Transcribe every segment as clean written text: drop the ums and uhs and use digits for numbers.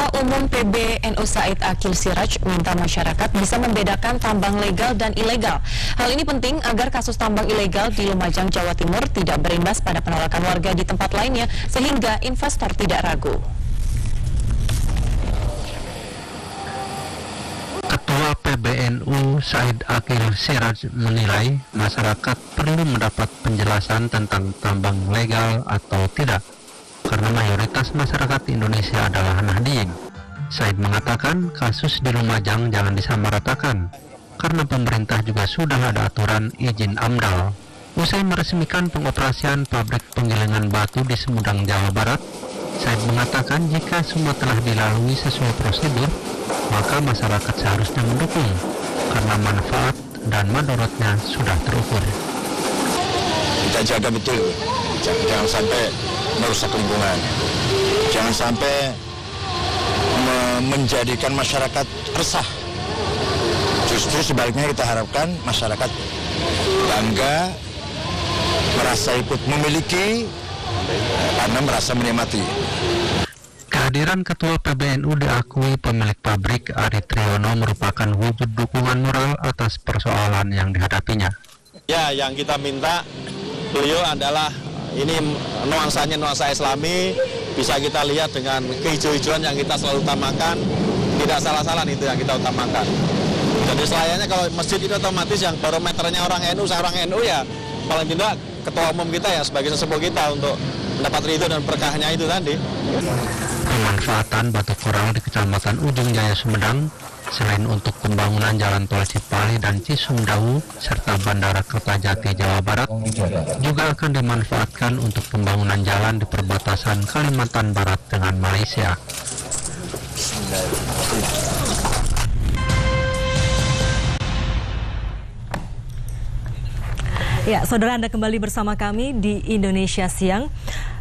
Ketua Umum PBNU Said Akil Siraj minta masyarakat bisa membedakan tambang legal dan ilegal. Hal ini penting agar kasus tambang ilegal di Lumajang, Jawa Timur tidak berimbas pada penolakan warga di tempat lainnya sehingga investor tidak ragu. Ketua PBNU Said Akil Siraj menilai masyarakat perlu mendapat penjelasan tentang tambang legal atau tidak, karena mayoritas masyarakat Indonesia adalah nahdien. Said mengatakan kasus di Lumajang jangan disamaratakan, karena pemerintah juga sudah ada aturan izin AMDAL. Usai meresmikan pengoperasian pabrik penggilingan batu di Sumedang, Jawa Barat, Said mengatakan jika semua telah dilalui sesuai prosedur, maka masyarakat seharusnya mendukung, karena manfaat dan madorotnya sudah terukur. Kita jaga betul, jangan sampai merusak lingkungan, jangan sampai menjadikan masyarakat resah. Justru sebaliknya kita harapkan masyarakat bangga, merasa ikut memiliki, karena merasa menikmati. Kehadiran Ketua PBNU diakui pemilik pabrik Ari Triyono merupakan wujud dukungan moral atas persoalan yang dihadapinya. Ya, yang kita minta beliau adalah ini nuansanya nuansa Islami, bisa kita lihat dengan kehijau-hijauan yang kita selalu utamakan, tidak salah-salah itu yang kita utamakan. Jadi selayaknya kalau masjid itu otomatis yang barometernya orang NU, seorang NU ya paling tidak ketua umum kita ya sebagai sesepuh kita untuk mendapat ridho dan berkahnya itu tadi. Pemanfaatan batu koral di Kecamatan Ujung Jaya, Sumedang, selain untuk pembangunan jalan tol Cipali dan Cisumdawu serta Bandara Kertajati, Jawa Barat, juga akan dimanfaatkan untuk pembangunan jalan di perbatasan Kalimantan Barat dengan Malaysia. Ya, saudara, Anda kembali bersama kami di Indonesia Siang.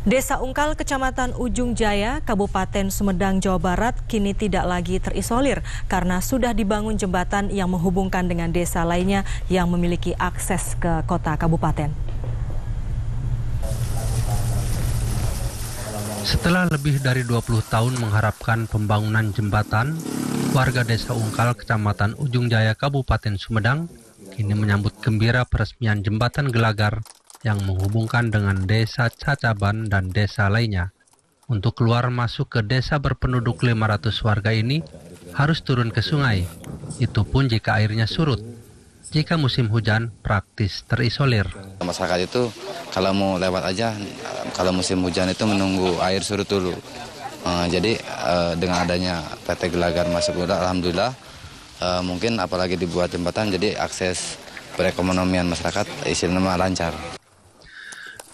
Desa Ungkal, Kecamatan Ujung Jaya, Kabupaten Sumedang, Jawa Barat, kini tidak lagi terisolir karena sudah dibangun jembatan yang menghubungkan dengan desa lainnya yang memiliki akses ke kota kabupaten. Setelah lebih dari 20 tahun mengharapkan pembangunan jembatan, warga Desa Ungkal, Kecamatan Ujung Jaya, Kabupaten Sumedang, kini menyambut gembira peresmian jembatan Gelagar yang menghubungkan dengan desa Cacaban dan desa lainnya. Untuk keluar masuk ke desa berpenduduk 500 warga ini harus turun ke sungai, itu pun jika airnya surut. Jika musim hujan praktis terisolir. Masyarakat itu kalau mau lewat aja, kalau musim hujan itu menunggu air surut dulu. Jadi dengan adanya PT Gelagar masuk udah, alhamdulillah mungkin apalagi dibuat jembatan, jadi akses perekonomian masyarakat istilahnya lancar.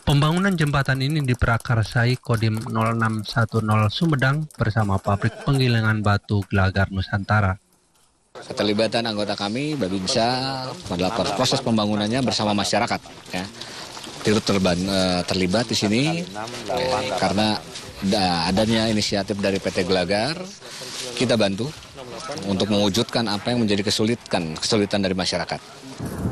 Pembangunan jembatan ini diprakarsai Kodim 0610 Sumedang bersama pabrik penggilingan batu Gelagar Nusantara. Keterlibatan anggota kami Babinsa pada proses pembangunannya bersama masyarakat, ya. Terlibat di sini karena adanya inisiatif dari PT Gelagar, kita bantu untuk mewujudkan apa yang menjadi kesulitan dari masyarakat.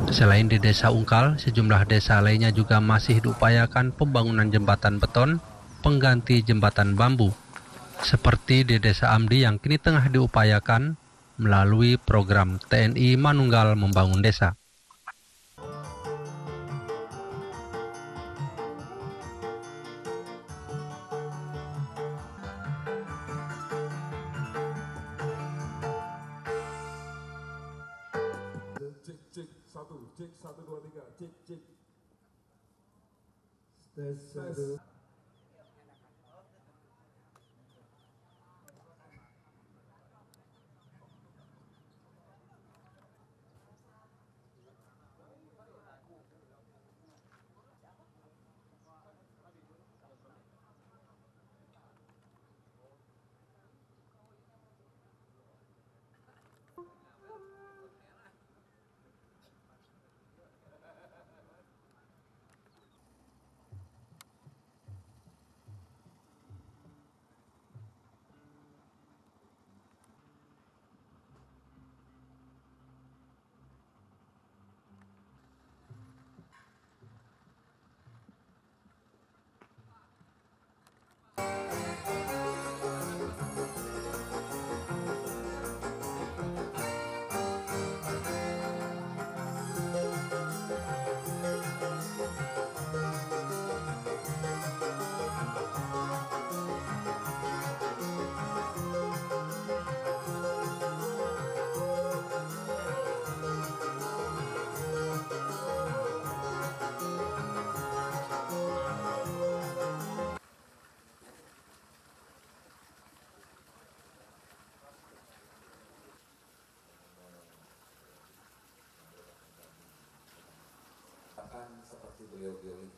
Selain di Desa Ungkal, sejumlah desa lainnya juga masih diupayakan pembangunan jembatan beton pengganti jembatan bambu. Seperti di Desa Amdi yang kini tengah diupayakan melalui program TNI Manunggal Membangun Desa. Cek 1 2 3 cek tes. seperti beliau-beliau ini.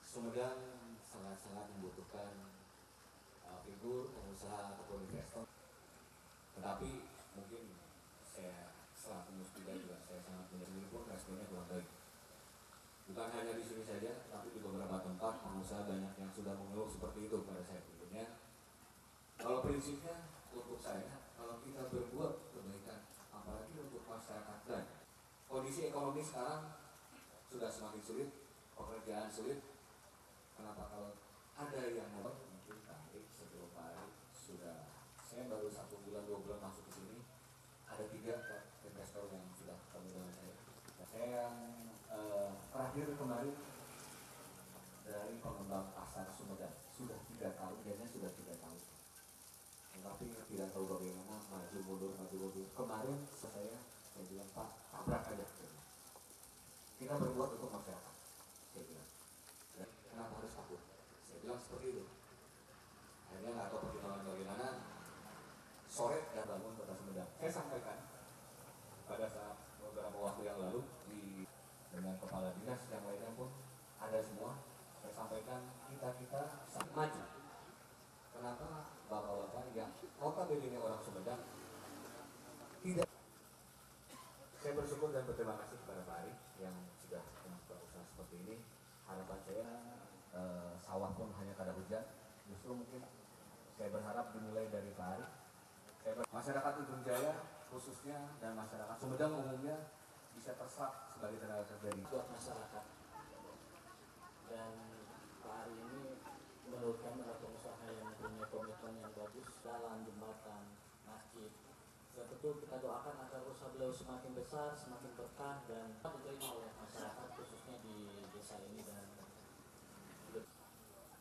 Sumedang sangat-sangat membutuhkan figur pengusaha ataupun investor. Tetapi mungkin saya selaku musbida juga saya sangat menyadari pun responnya kurang baik. Bukan hanya di sini saja, tapi di beberapa tempat pengusaha banyak yang sudah mengeluh seperti itu pada saya berikutnya. Kalau prinsipnya untuk saya, kalau kita berbuat kebaikan, apalagi untuk masyarakat dan kondisi ekonomi sekarang sudah semakin sulit, pekerjaan sulit. Kenapa kalau ada yang mau mungkin tarik sebelum hari sudah, saya baru 1 bulan 2 bulan masuk ke sini, ada 3 investor yang sudah ketemu dengan saya. Saya yang terakhir kemarin dari pengembang pasar Sumedang sudah 3 tahun, kayaknya sudah 3 tahun. Tapi tidak tahu bagaimana maju mundur. Kemarin saya bilang, Pak, tabrak aja. Kita berbuat untuk masyarakat, saya bilang. Dan kenapa harus takut? Saya bilang seperti itu. Akhirnya nggak tahu pertimbangan bagaimana. Sore dan bangun Kota Sumedang. Saya sampaikan pada saat beberapa waktu yang lalu dengan kepala dinas yang lainnya pun ada semua. Saya sampaikan kita sangat maju. Kenapa bapak-bapak yang notabene orang Sumedang tidak? Saya bersyukur dan berterima kasih kepada Pak Ari yang sudah membuka usaha seperti ini. Harapan saya sawah pun hanya kada hujan. Justru mungkin saya berharap dimulai dari Pak Ari. Masyarakat Ujung Jaya khususnya dan masyarakat Sumedang umumnya bisa terserap sebagai tenaga kerja buat masyarakat. Dan Pak Ari ini menurut kami adalah pengusaha yang punya komitmen yang bagus dalam jembatan, masjid. Dan betul kita doakan agar usaha beliau semakin besar, semakin berkah dan diterima oleh masyarakat khususnya di desa ini, dan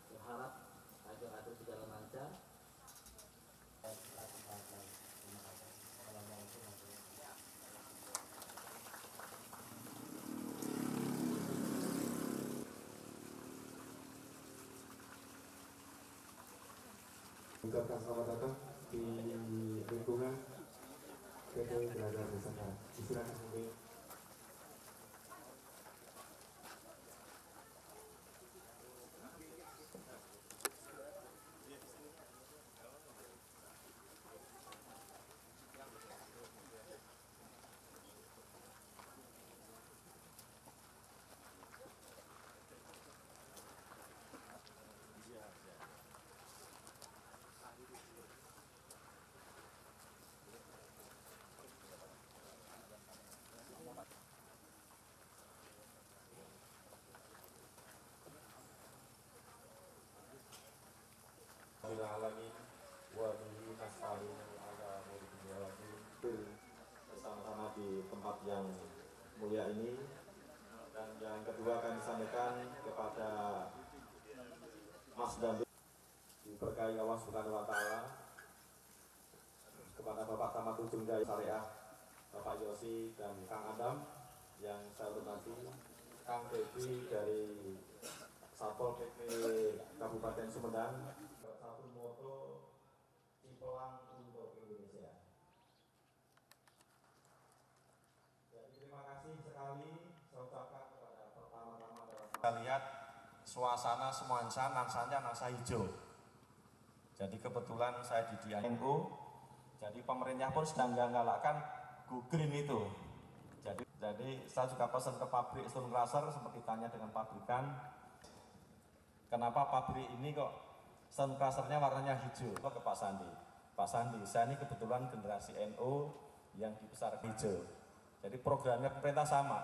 berharap agar berjalan lancar. Ucapkan selamat datang di lingkungan PT Gelagar Nusantara. Silakan mungkin. Bersama-sama di tempat yang mulia ini. Dan yang kedua kami sampaikan kepada Mas Dandi, diberkahi Allah Subhanahu wa Ta'ala, kepada Bapak Camat Ujung Jaya Syariah, Bapak Yosi dan Kang Adam yang saya hormati, Kang Devi dari Satpol PP Kabupaten Sumedang. Satu moto Cipelang untuk Indonesia. Jadi terima kasih sekali saya ucapkan kepada pertama-tama adalah kita lihat suasana semua nuansa hijau. Jadi kebetulan saya di NU, jadi pemerintah pun sedang menggalakkan Go Green itu. Jadi saya juga pesan ke pabrik Stone Crusher, seperti tanya dengan pabrikan, kenapa pabrik ini kok Stone Crusher-nya warnanya hijau? Kok ke Pak Sandi? Pak Sandi, saya ini kebetulan generasi NU yang dibesarkan hijau. Jadi programnya pemerintah sama.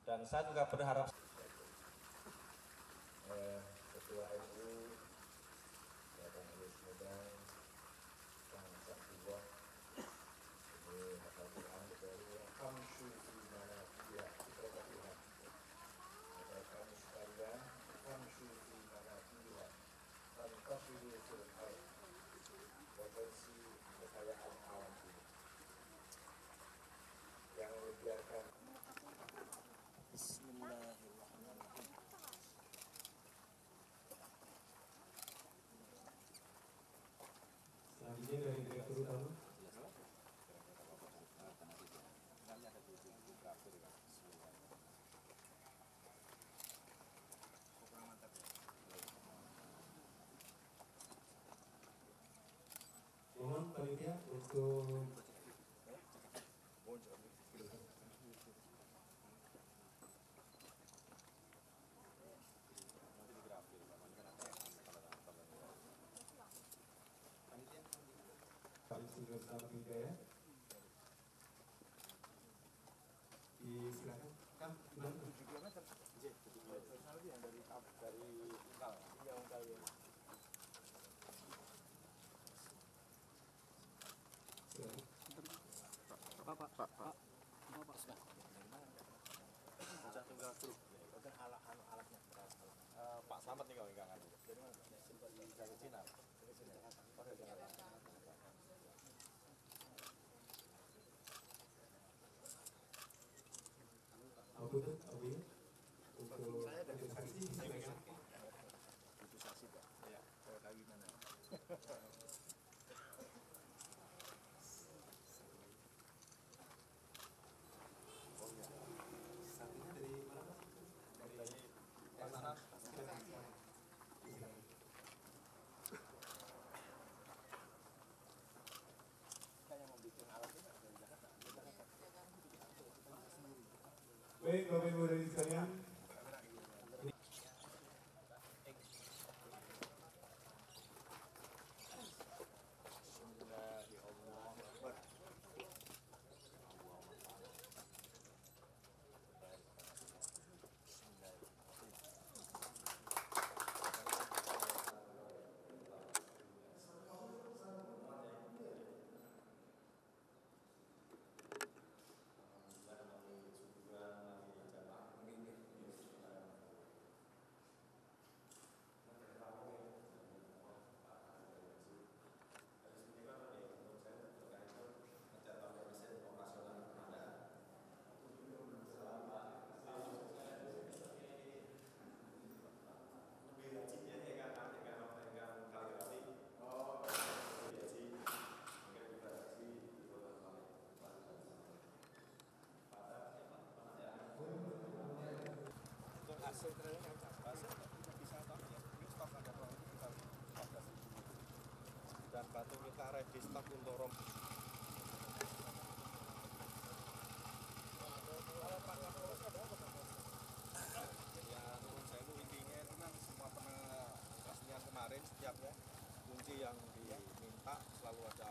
Dan saya juga berharap Ketua NU Bapak Anies Baswedan yang saktiwa ini bakal Quran dari kamsu di mana dia diperhatikan. Kami sekalian kamsu di mana dia tanpa pilih surau potensi kekayaan alam ini yang membiarkan. Bismillahirrahmanirrahim. Selanjutnya dari Direktur Utama. selanjutnya untuk ya. Silakan Kang, gimana? Pak Slamet nih kalau enggak dari Cina. Baik, Bapak Ibu dari sekalian. Dan batu kita ready stock untuk rom. Ya menurut saya itu intinya itu kan semua penelitian kemarin setiap kunci yang diminta selalu ada.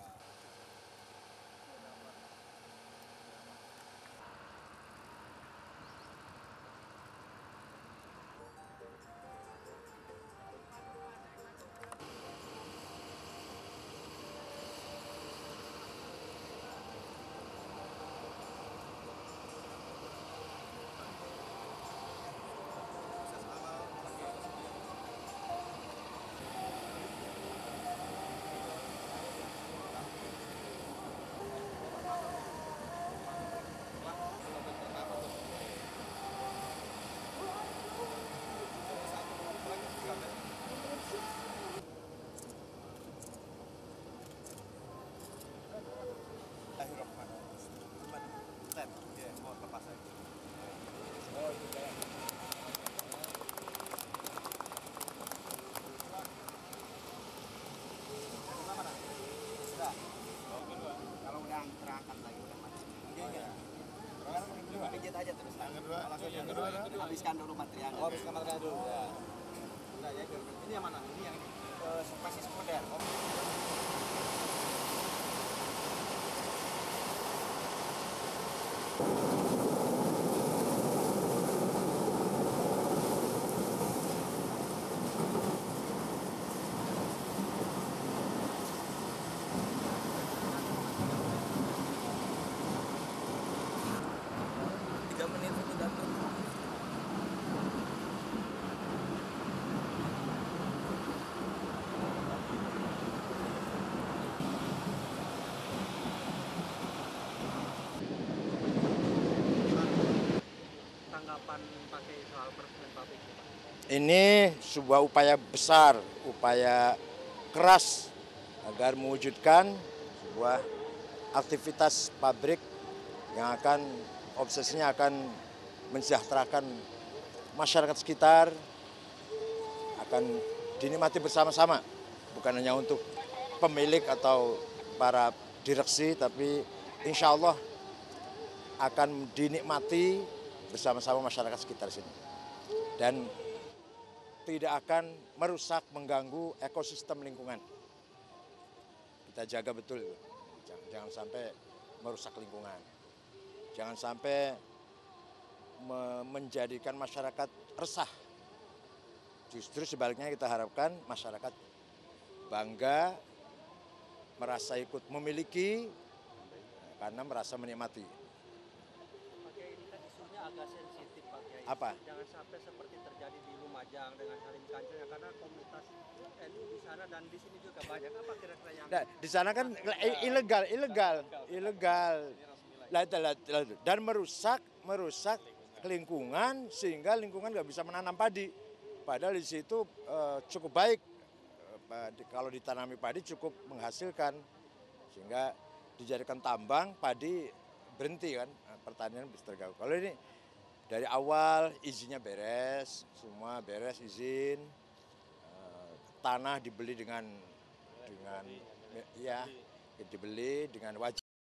Kalau udah terangkat lagi udah mati. Pijat aja terus. Yang kedua, habiskan dulu materialnya. Oh, habiskan material dulu. Ya. Nah, ya, ini yang mana? Ini yang masih sekunder. Ini sebuah upaya besar, upaya keras agar mewujudkan sebuah aktivitas pabrik yang akan obsesinya akan mensejahterakan masyarakat sekitar, akan dinikmati bersama-sama, bukan hanya untuk pemilik atau para direksi, tapi insya Allah akan dinikmati bersama-sama masyarakat sekitar sini. Dan tidak akan merusak, mengganggu ekosistem lingkungan. Kita jaga betul, jangan sampai merusak lingkungan. Jangan sampai menjadikan masyarakat resah. Justru sebaliknya kita harapkan masyarakat bangga, merasa ikut memiliki, karena merasa menikmati. Oke, ini kan isunya agak sensitif Pak Kiai. Apa? Jangan sampai seperti terjadi di Lumajang dengan Halim Kancil, karena komunitas NU di sana dan di sini juga banyak. Apa kira-kira yang Di sana kan ilegal. Dan merusak lingkungan, sehingga lingkungan nggak bisa menanam padi. Padahal di situ cukup baik, kalau ditanami padi cukup menghasilkan, sehingga dijadikan tambang, padi berhenti kan, pertanian bisa terganggu. Kalau ini dari awal izinnya beres, semua beres izin, tanah dibeli dengan wajib.